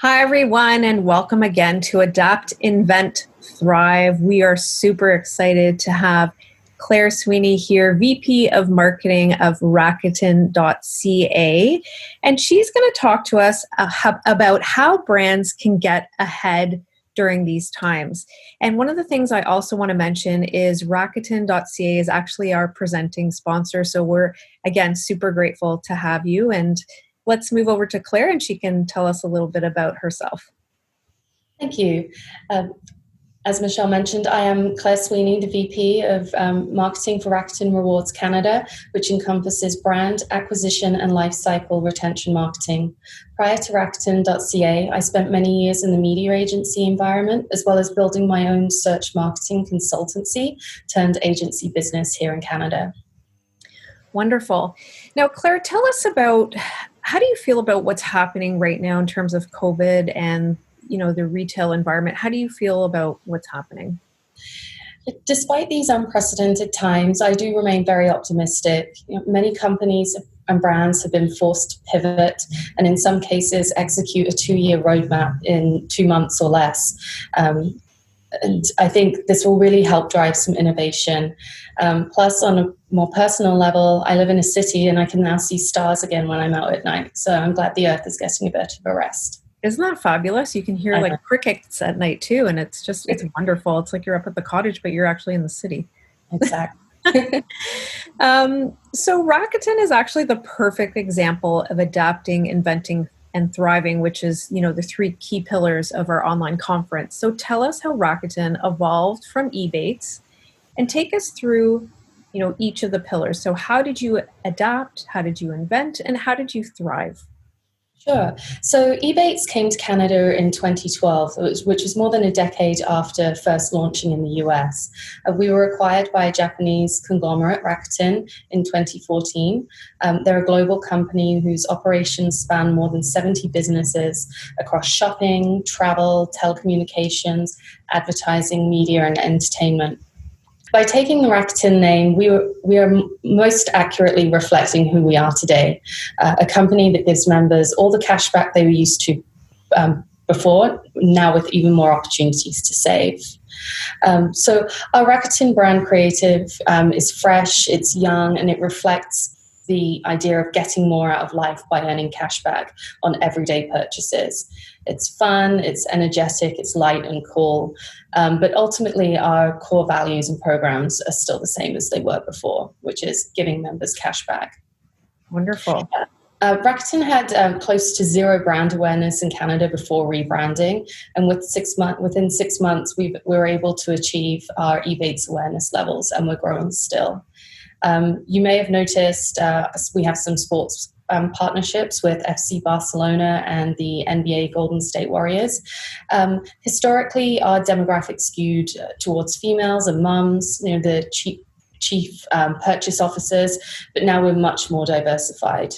Hi, everyone, and welcome again to Adapt, Invent, Thrive. We are super excited to have Claire Sweeney here, VP of Marketing of Rakuten.ca. And she's going to talk to us about how brands can get ahead during these times. And one of the things I also want to mention is Rakuten.ca is actually our presenting sponsor. So we're, again, super grateful to have you. And let's move over to Claire and she can tell us a little bit about herself. Thank you. As Michelle mentioned, I am Claire Sweeney, the VP of Marketing for Rakuten Rewards Canada, which encompasses brand acquisition and lifecycle retention marketing. Prior to Rakuten.ca, I spent many years in the media agency environment, as well as building my own search marketing consultancy turned agency business here in Canada. Wonderful. Now, Claire, tell us about how do you feel about what's happening right now in terms of COVID and the retail environment? How do you feel about what's happening? Despite these unprecedented times, I do remain very optimistic. Many companies and brands have been forced to pivot and in some cases execute a 2-year roadmap in 2 months or less. And I think this will really help drive some innovation. Plus, on a more personal level, I live in a city and I can now see stars again when I'm out at night. So I'm glad the earth is getting a bit of a rest. Isn't that fabulous? You can hear like crickets at night too. And it's wonderful. It's like you're up at the cottage, but you're actually in the city. Exactly. So Rakuten is actually the perfect example of adapting, inventing, and thriving, which is, the 3 key pillars of our online conference. So tell us how Rakuten evolved from Ebates and take us through, each of the pillars. So how did you adapt? How did you invent? And how did you thrive? Sure. So Ebates came to Canada in 2012, which was more than a decade after first launching in the US. We were acquired by a Japanese conglomerate, Rakuten, in 2014. They're a global company whose operations span more than 70 businesses across shopping, travel, telecommunications, advertising, media, and entertainment. By taking the Rakuten name, we are most accurately reflecting who we are today, a company that gives members all the cashback they were used to before, now with even more opportunities to save. So our Rakuten brand creative is fresh, it's young, and it reflects the idea of getting more out of life by earning cashback on everyday purchases. It's fun, it's energetic, it's light and cool, but ultimately our core values and programs are still the same as they were before, which is giving members cashback. Wonderful. Rakuten had close to 0 brand awareness in Canada before rebranding, and within 6 months we were able to achieve our Ebates awareness levels, and we're growing still. You may have noticed we have some sports partnerships with FC Barcelona and the NBA Golden State Warriors. Historically, our demographic skewed towards females and mums, the chief purchase officers, but now we're much more diversified.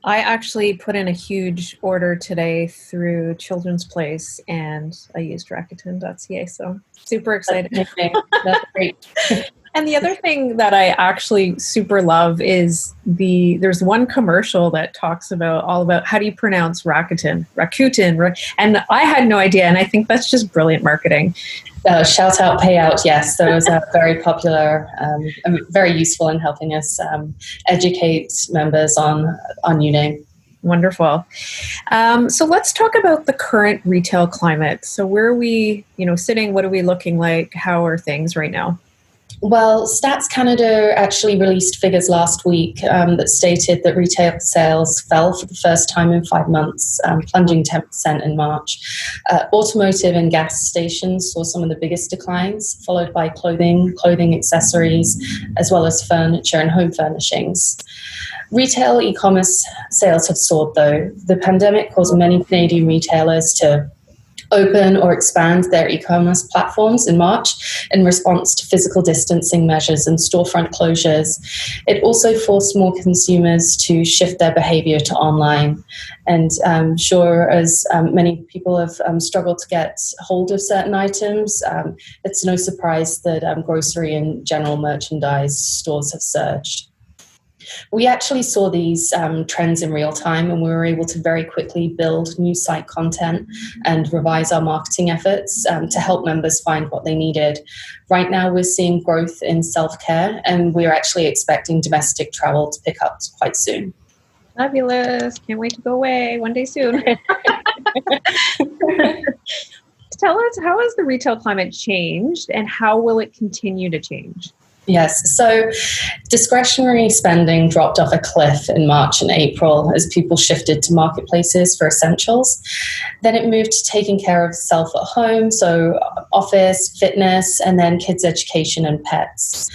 I actually put in a huge order today through Children's Place and I used Rakuten.ca, so super excited. That's great. And the other thing that I actually super love is there's one commercial that talks all about how do you pronounce Rakuten, and I had no idea, and I think that's just brilliant marketing. Shout out, payout, yes, those are very popular, very useful in helping us educate members on our new name. Wonderful. So let's talk about the current retail climate. So where are we, sitting? What are we looking like? How are things right now? Well, Stats Canada actually released figures last week that stated that retail sales fell for the first time in 5 months, plunging 10% in March. Automotive and gas stations saw some of the biggest declines, followed by clothing accessories, as well as furniture and home furnishings. Retail e-commerce sales have soared, though. The pandemic caused many Canadian retailers to open or expand their e-commerce platforms in March in response to physical distancing measures and storefront closures. It also forced more consumers to shift their behavior to online. And sure, as many people have struggled to get hold of certain items, it's no surprise that grocery and general merchandise stores have surged. We actually saw these trends in real time, and we were able to very quickly build new site content and revise our marketing efforts to help members find what they needed. Right now, we're seeing growth in self-care, and we're actually expecting domestic travel to pick up quite soon. Fabulous. Can't wait to go away one day soon. Tell us, how has the retail climate changed and how will it continue to change? Yes, so discretionary spending dropped off a cliff in March and April as people shifted to marketplaces for essentials. Then it moved to taking care of self at home, so office, fitness, and then kids' education and pets.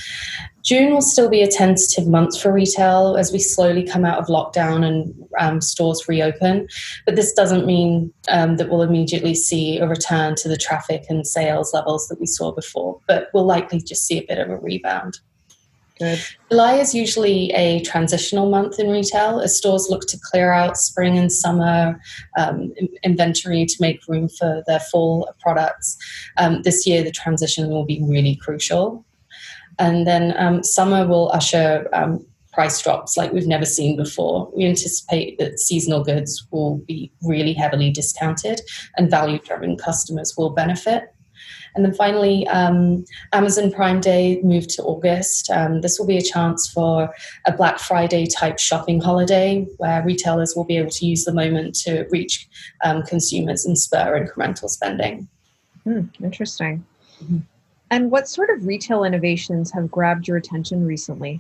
June will still be a tentative month for retail as we slowly come out of lockdown and stores reopen. But this doesn't mean that we'll immediately see a return to the traffic and sales levels that we saw before, but we'll likely just see a bit of a rebound. Good. July is usually a transitional month in retail as stores look to clear out spring and summer inventory to make room for their fall products. This year, the transition will be really crucial. And then summer will usher price drops like we've never seen before. We anticipate that seasonal goods will be really heavily discounted and value-driven customers will benefit. And then finally, Amazon Prime Day moved to August. This will be a chance for a Black Friday type shopping holiday where retailers will be able to use the moment to reach consumers and spur incremental spending. Interesting. Mm-hmm. And what sort of retail innovations have grabbed your attention recently?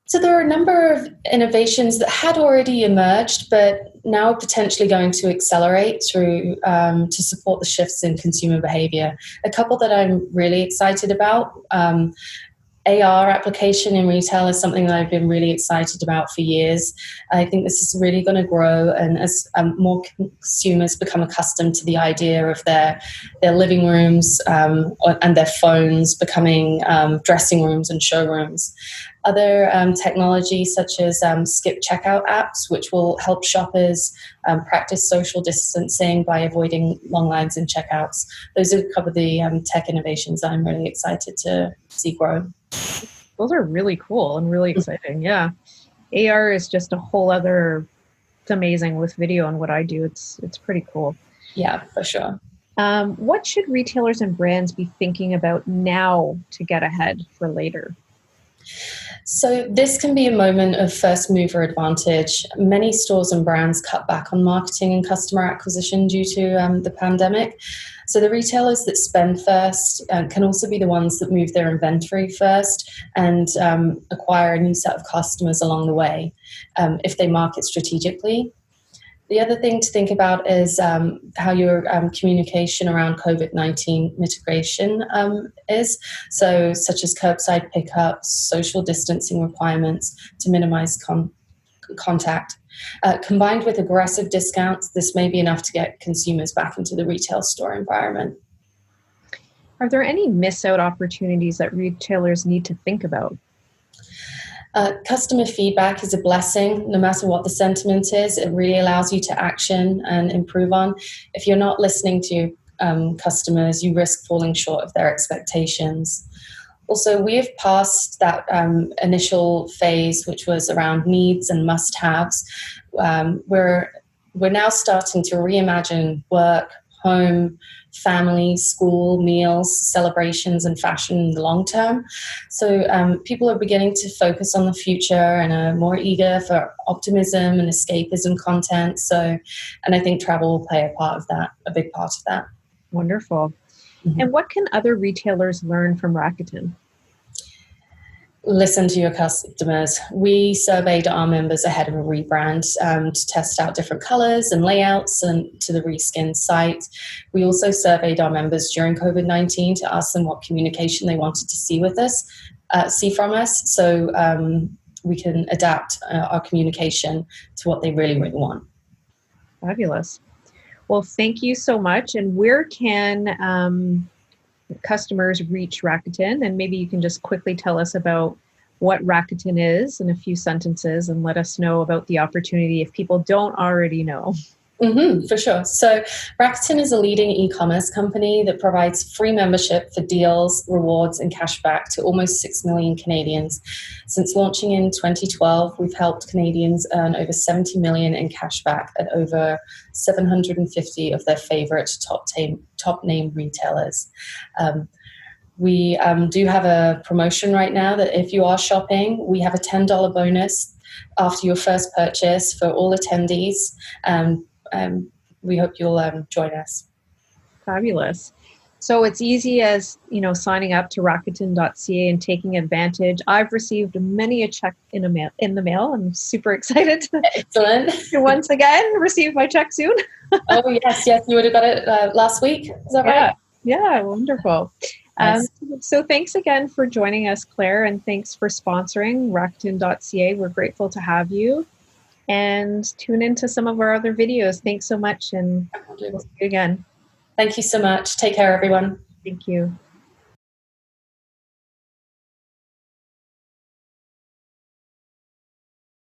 So there are a number of innovations that had already emerged, but now potentially going to accelerate through to support the shifts in consumer behavior. A couple that I'm really excited about. AR application in retail is something that I've been really excited about for years. I think this is really going to grow, and as more consumers become accustomed to the idea of their living rooms and their phones becoming dressing rooms and showrooms. Other technologies such as skip checkout apps, which will help shoppers practice social distancing by avoiding long lines in checkouts. Those are a couple of the tech innovations that I'm really excited to see grow. Those are really cool and really exciting. Yeah. AR is just a whole other, it's amazing with video and what I do. It's pretty cool. Yeah, for sure. What should retailers and brands be thinking about now to get ahead for later? So this can be a moment of first mover advantage. Many stores and brands cut back on marketing and customer acquisition due to the pandemic. So the retailers that spend first can also be the ones that move their inventory first and acquire a new set of customers along the way if they market strategically. The other thing to think about is how your communication around COVID-19 mitigation is. So, such as curbside pickups, social distancing requirements to minimize contact. Combined with aggressive discounts, this may be enough to get consumers back into the retail store environment. Are there any miss-out opportunities that retailers need to think about? Customer feedback is a blessing, no matter what the sentiment is. It really allows you to action and improve on. If you're not listening to customers, you risk falling short of their expectations. Also, we have passed that initial phase, which was around needs and must-haves. We're now starting to reimagine work, home, family, school, meals, celebrations, and fashion in the long term. So people are beginning to focus on the future and are more eager for optimism and escapism content. And I think travel will play a big part of that. Wonderful. Mm-hmm. And what can other retailers learn from Rakuten? Listen to your customers. We surveyed our members ahead of a rebrand to test out different colors and layouts and to the reskinned site. We also surveyed our members during COVID-19 to ask them what communication they wanted to see from us, so we can adapt our communication to what they really, really want. Fabulous. Well, thank you so much. And where can customers reach Rakuten? And maybe you can just quickly tell us about what Rakuten is in a few sentences and let us know about the opportunity if people don't already know. For sure. So Rakuten is a leading e-commerce company that provides free membership for deals, rewards, and cashback to almost 6 million Canadians. Since launching in 2012, we've helped Canadians earn over 70 million in cashback at over 750 of their favorite top name retailers. We do have a promotion right now that if you are shopping, we have a $10 bonus after your first purchase for all attendees. We hope you'll join us. Fabulous. So it's easy as, signing up to Rakuten.ca and taking advantage. I've received many a check in the mail. I'm super excited Excellent. to once again receive my check soon. Oh, yes. You would have got it last week. Is that right? Yeah, wonderful. Nice. So thanks again for joining us, Claire, and thanks for sponsoring Rakuten.ca. We're grateful to have you. And tune into some of our other videos. Thanks so much, and we'll see you again. Thank you so much. Take care, everyone. Thank you.